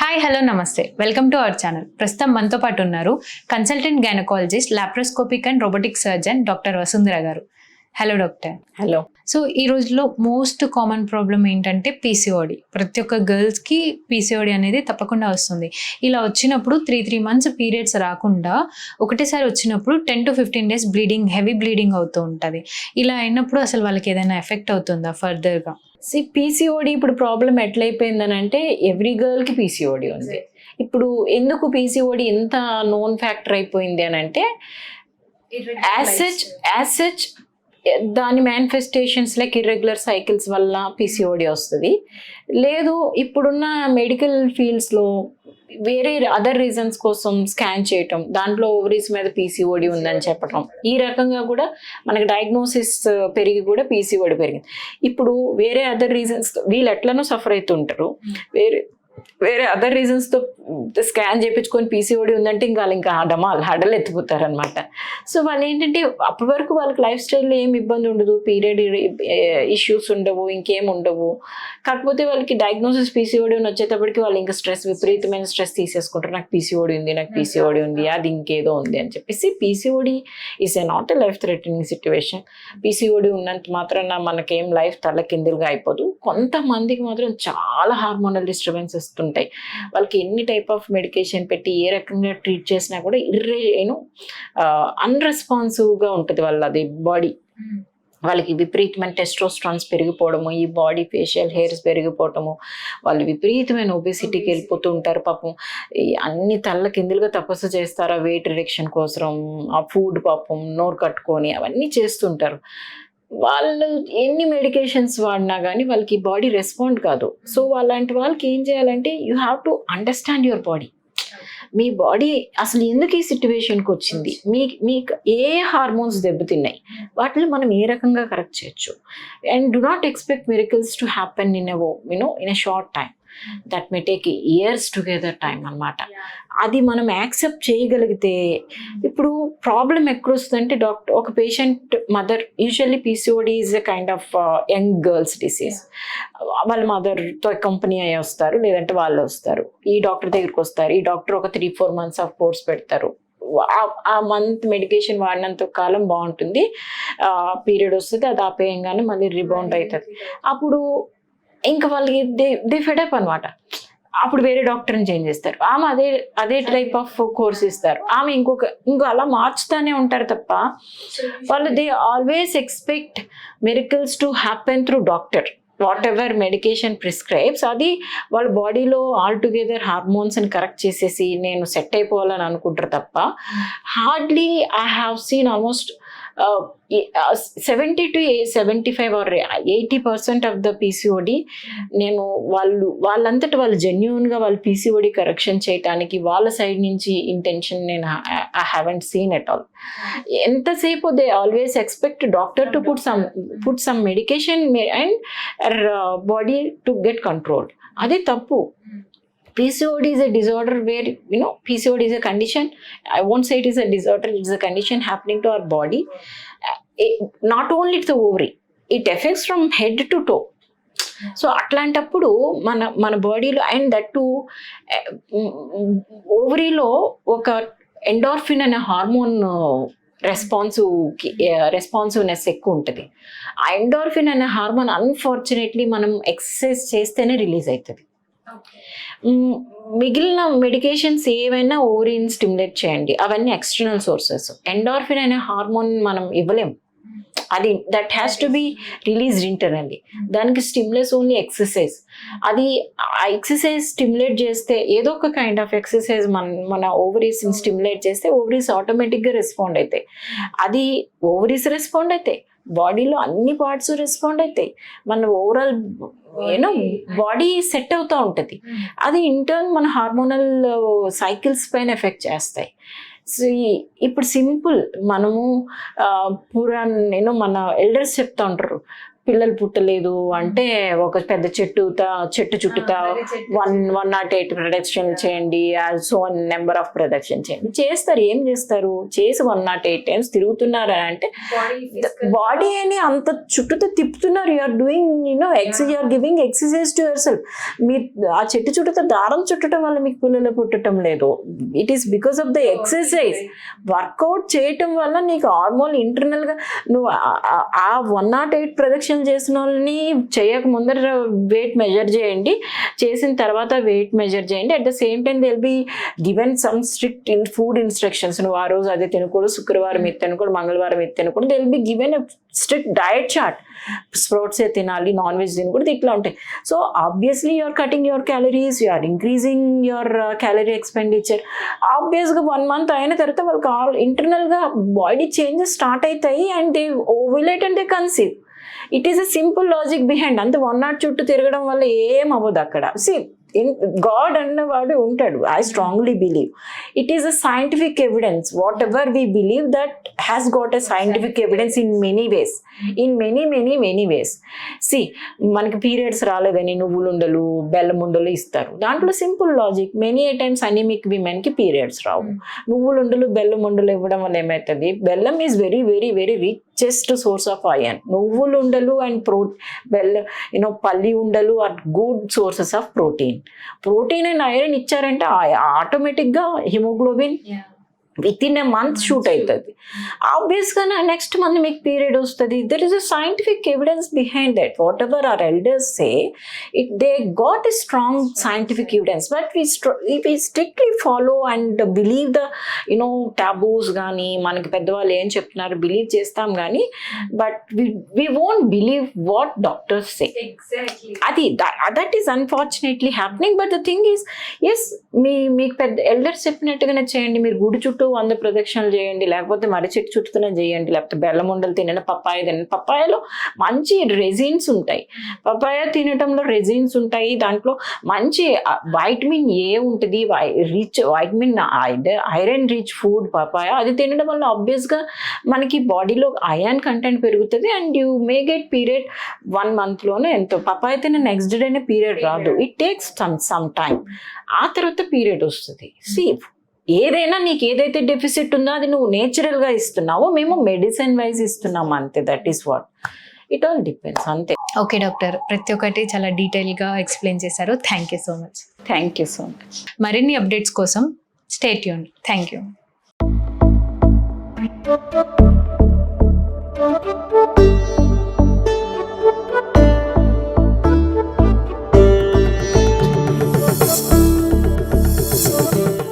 Hi hello namaste welcome to our channel. ప్రస్తుతం మనతో పాటు ఉన్నారు consultant gynaecologist, laparoscopic and robotic surgeon doctor Vasundhara garu. Hello doctor. Hello. So ఈ రోజులో మోస్ట్ కామన్ ప్రాబ్లం ఏంటంటే పీసీఓడి. ప్రతి ఒక్క గర్ల్స్కి పీసీఓడి అనేది తప్పకుండా వస్తుంది. ఇలా వచ్చినప్పుడు 3 months పీరియడ్స్ రాకుండా ఒకటేసారి వచ్చినప్పుడు 10 to 15 days bleeding, heavy bleeding అవుతూ ఉంటుంది. ఇలా అయినప్పుడు అసలు వాళ్ళకి ఏదైనా ఎఫెక్ట్ అవుతుందా ఫర్దర్గా? పీసీఓడి ఇప్పుడు ప్రాబ్లం ఎట్లయిపోయిందని అంటే ఎవ్రీ గర్ల్కి పీసీఓడి ఉంది. ఇప్పుడు ఎందుకు పీసీఓడి ఎంత నోన్ ఫ్యాక్టర్ అయిపోయింది అని అంటే యాజ్ సచ్ దాని మేనిఫెస్టేషన్స్ లైక్ ఇర్రెగ్యులర్ సైకిల్స్ వల్ల పీసీఓడి వస్తుంది. లేదు ఇప్పుడున్న మెడికల్ ఫీల్డ్స్లో వేరే అదర్ రీజన్స్ కోసం స్కాన్ చేయటం, దాంట్లో ఓవరీస్ మీద పీసీఓడి ఉందని చెప్పటం, ఈ రకంగా కూడా మనకి డయాగ్నోసిస్ పెరిగి కూడా పీసీఓడి పెరిగింది. ఇప్పుడు వేరే అదర్ రీజన్స్ వీళ్ళు ఎట్లనో సఫర్ అవుతుంటారు, వేరే అదర్ రీజన్స్తో స్కాన్ చేయించుకొని పీసీఓడి ఉందంటే ఇంకా హడలు ఎత్తిపోతారు అనమాట. సో వాళ్ళు ఏంటంటే అప్పటి వరకు వాళ్ళకి లైఫ్ స్టైల్లో ఏం ఇబ్బంది ఉండదు, పీరియడ్ ఇష్యూస్ ఉండవు, ఇంకేం ఉండవు. కాకపోతే వాళ్ళకి డయాగ్నోసిస్ పీసీఓడి వచ్చేటప్పటికి వాళ్ళు ఇంకా విపరీతమైన స్ట్రెస్ తీసేసుకుంటారు. నాకు పీసీఓడి ఉంది, అది ఇంకేదో ఉంది అని చెప్పేసి. PCOD is not a life threatening situation. PCOD ఉన్నంత మాత్రాన మనకేం లైఫ్ తలకిందులుగా అయిపోదు. కొంతమందికి మాత్రం చాలా హార్మోనల్ డిస్టర్బెన్సెస్ ఉంటాయి. వాళ్ళకి ఎన్ని టైప్ ఆఫ్ మెడికేషన్ పెట్టి ఏ రకంగా ట్రీట్ చేసినా కూడా అన్రెస్పాన్సివ్గా ఉంటుంది వాళ్ళది బాడీ. వాళ్ళకి విపరీతమైన టెస్టోస్టెరాన్స్ పెరిగిపోవడము, ఈ బాడీ ఫేషియల్ హెయిర్స్ పెరిగిపోవటము, వాళ్ళు విపరీతమైన ఒబేసిటీకి వెళ్ళిపోతూ ఉంటారు. పాపం అన్ని తల్ల కిందులుగా తపస్సు చేస్తారు ఆ వెయిట్ రిడక్షన్ కోసం. ఆ ఫుడ్ పాపం నోరు కట్టుకొని అవన్నీ చేస్తుంటారు. వాళ్ళు ఎన్ని మెడికేషన్స్ వాడినా కానీ వాళ్ళకి బాడీ రెస్పాండ్ కాదు. సో అలాంటి వాళ్ళకి ఏం చేయాలంటే you have to understand your body. Me body అసలు ఎందుకు ఈ సిచ్యువేషన్కి వచ్చింది, మీకు ఏ హార్మోన్స్ దెబ్బతిన్నాయి, వాటిని మనం ఏ రకంగా కరెక్ట్ చేయొచ్చు. And do not expect miracles to happen in a short time. That may take years together time అన్నమాట. అది మనం యాక్సెప్ట్ చేయగలిగితే. ఇప్పుడు ప్రాబ్లం ఎక్కడ వస్తుందంటే ఒక patient mother, usually PCOD is a kind of young girls disease. వాళ్ళ మదర్తో కంపెనీ అయ్యి వస్తారు, లేదంటే వాళ్ళు వస్తారు, ఈ డాక్టర్ దగ్గరికి వస్తారు. ఈ డాక్టర్ ఒక 3-4 months ఆఫ్ కోర్స్ పెడతారు. ఆ మంత్ మెడికేషన్ వాడినంత కాలం బాగుంటుంది, పీరియడ్ వస్తుంది, అది ఆపేయంగానే మళ్ళీ రిబౌండ్ అవుతుంది. అప్పుడు ఇంకా వాళ్ళకి దే ఫెడప్ అనమాట. అప్పుడు వేరే డాక్టర్ని చేంజ్ చేస్తారు. ఆమె అదే టైప్ ఆఫ్ కోర్స్ ఇస్తారు, ఆమె ఇంకో అలా మార్చుతానే ఉంటారు తప్ప వాళ్ళు they always expect miracles to happen through doctor. What ever medication prescribes, అది వాళ్ళ బాడీలో ఆల్ టుగెదర్ హార్మోన్స్ని కరెక్ట్ చేసేసి నేను సెట్ అయిపోవాలని అనుకుంటారు తప్ప hardly I have seen almost 70 to 75 or 80% of the PCOD నేను వాళ్ళంతటి వాళ్ళు జెన్యూన్గా వాళ్ళు పీసీఓడి కరెక్షన్ చేయడానికి వాళ్ళ సైడ్ నుంచి ఇంటెన్షన్ నేను I haven't seen at all. ఎంతసేపు they always expect doctor to put some medication and body to get control. అదే తప్పు. PCOD is a disorder where, PCOD is a condition. I won't say it is a disorder, it is a condition happening to our body. Not only to the ovary, it affects from head to toe. So అట్లాంటప్పుడు మన బాడీలో and that to ఓవరీలో ఒక endorphin అనే hormone responsiveness ఎక్కువ ఉంటుంది. ఆ endorphin అనే hormone unfortunately మనం ఎక్సర్సైజ్ చేస్తేనే రిలీజ్ అవుతుంది. మిగిలిన మెడికేషన్స్ ఏవైనా ఓవరీని స్టిమ్యులేట్ చేయండి, అవన్నీ ఎక్స్టర్నల్ సోర్సెస్. ఎండార్ఫిన్ అనే హార్మోన్ మనం ఇవ్వలేం, అది that has to be released internally. దానికి స్టిమ్యులస్ ఓన్లీ ఎక్సర్సైజ్. అది ఆ ఎక్సర్సైజ్ స్టిమ్యులేట్ చేస్తే, ఏదో ఒక కైండ్ ఆఫ్ ఎక్సర్సైజ్ మన ఓవరీస్ని స్టిమ్యులేట్ చేస్తే ఓవరీస్ ఆటోమేటిక్గా రెస్పాండ్ అవుతాయి. అది ఓవరీస్ రెస్పాండ్ అవుతాయి, బాడీలో అన్ని పార్ట్స్ రెస్పాండ్ అవుతాయి, మన ఓవరాల్ బాడీ సెట్ అవుతూ ఉంటుంది. అది ఇంటర్న్ మన హార్మోనల్ సైకిల్స్ పైన ఎఫెక్ట్ చేస్తాయి. సో ఇప్పుడు సింపుల్ మనము మన ఎల్డర్స్ చెప్తా ఉంటారు, పిల్లలు పుట్టలేదు అంటే ఒక పెద్ద చెట్టు చుట్టూతా 108 ప్రొడక్షన్ చేయండి, సో నెంబర్ ఆఫ్ ప్రొడక్షన్ చేయండి చేస్తారు. ఏం చేస్తారు? చేసి 108 టైమ్స్ తిరుగుతున్నారు అని అంటే బాడీ అని అంత చుట్టూతో తిప్పుతున్నారు. You're doing you're giving exercise to yourself. మీరు ఆ చెట్టు చుట్టూతో దారం చుట్టడం వల్ల మీకు పిల్లలు పుట్టడం లేదు. It is because of the exercise. Workout చేయటం వల్ల నీకు హార్మోన్ ఇంటర్నల్ గా నువ్వు ఆ 108 ప్రొడక్షన్ చేసిన వాళ్ళని చేయక ముందర వెయిట్ మెజర్ చేయండి, చేసిన తర్వాత వెయిట్ మెజర్ చేయండి. At the same time they'll be given some strict food instructions. నువ్వు ఆ రోజు అదే తినకూడదు, శుక్రవారం ఇది తినకూడదు, మంగళవారం ఇది తినకూడదు. They'll be given strict diet chart. స్ప్రౌట్సే తినాలి, నాన్ వెజ్ తినకూడదు, ఇట్లా ఉంటాయి. So obviously you're cutting your calories, you're increasing your calorie expenditure. ఆబ్వియస్గా 1 month అయిన తర్వాత వాళ్ళకి ఇంటర్నల్గా బాడీ చేంజెస్ స్టార్ట్ అవుతాయి and they ovulate and they conceive. It is a simple logic behind. అంత 108 చుట్టూ తిరగడం వల్ల ఏం అవ్వదు అక్కడ. గాడ్ అన్నవాడు ఉంటాడు. I strongly believe it is a scientific evidence. Whatever we believe that has got a scientific evidence in many ways, in many ways. మనకి పీరియడ్స్ రాలేదని నువ్వులుండలు బెల్లముండలు ఇస్తారు. దాంట్లో simple logic, many a times anaemic విమెన్కి periods రావు. నువ్వులుండలు బెల్లముండలు ఇవ్వడం వల్ల ఏమవుతుంది? Bellam is very very very richest source of iron. నువ్వులుండలు అండ్ పల్లి ఉండలు are good sources of protein and iron ఇచ్చారంటే ఆటోమేటిక్గా haemoglobin with in a month shoot అవుతుంది. ఆబ్వియస్గా నెక్స్ట్ మంత్ మీకు పీరియడ్ వస్తుంది. There is a scientific evidence behind that. What ever hour elders say, they got a strong scientific evidence. But we strictly follow and believe the taboos కానీ మనకి పెద్దవాళ్ళు ఏం చెప్తున్నారు believe చేస్తాం కానీ, but we won't believe what doctors say. Exactly. అది that is unfortunately happening. But the thing is, yes, మీకు పెద్ద ఎల్డర్స్ చెప్పినట్టుగానే చేయండి. మీరు గుడి చుట్టూ 100 ప్రదక్షిణలు చేయండి, లేకపోతే మర్రి చెట్టు చుట్టూనే చేయండి, లేకపోతే బెల్లం ఉండలు తినండి, పప్పాయ తినండి. పప్పాయలో మంచి రెజిన్స్ ఉంటాయి. పప్పాయ తినటంలో రెజిన్స్ ఉంటాయి. దాంట్లో మంచి వైటమిన్ ఏ ఉంటుంది, vitamin iron rich food papaya. అది తినడం వల్ల ఆబ్వియస్గా మనకి బాడీలో ఐరన్ కంటెంట్ పెరుగుతుంది and you may get period 1 monthలోనే. ఎంతో పప్పాయ తిన్న నెక్స్ట్ డేనే పీరియడ్ రాదు. It takes some time. ఆ తర్వాత పీరియడ్ వస్తుంది. ఏదైనా నీకు ఏదైతే డెఫిసిట్ ఉందో అది నువ్వు నేచురల్గా ఇస్తున్నావో, మేము మెడిసిన్ వైజ్ ఇస్తున్నాము అంతే. That is what it all depends అంతే. ఓకే డాక్టర్, ప్రతి ఒక్కటి చాలా డీటెయిల్గా ఎక్స్ప్లెయిన్ చేశారు. Thank you so much. Thank you so much. మరిన్ని అప్డేట్స్ కోసం స్టే ట్యూన్డ్. Thank you.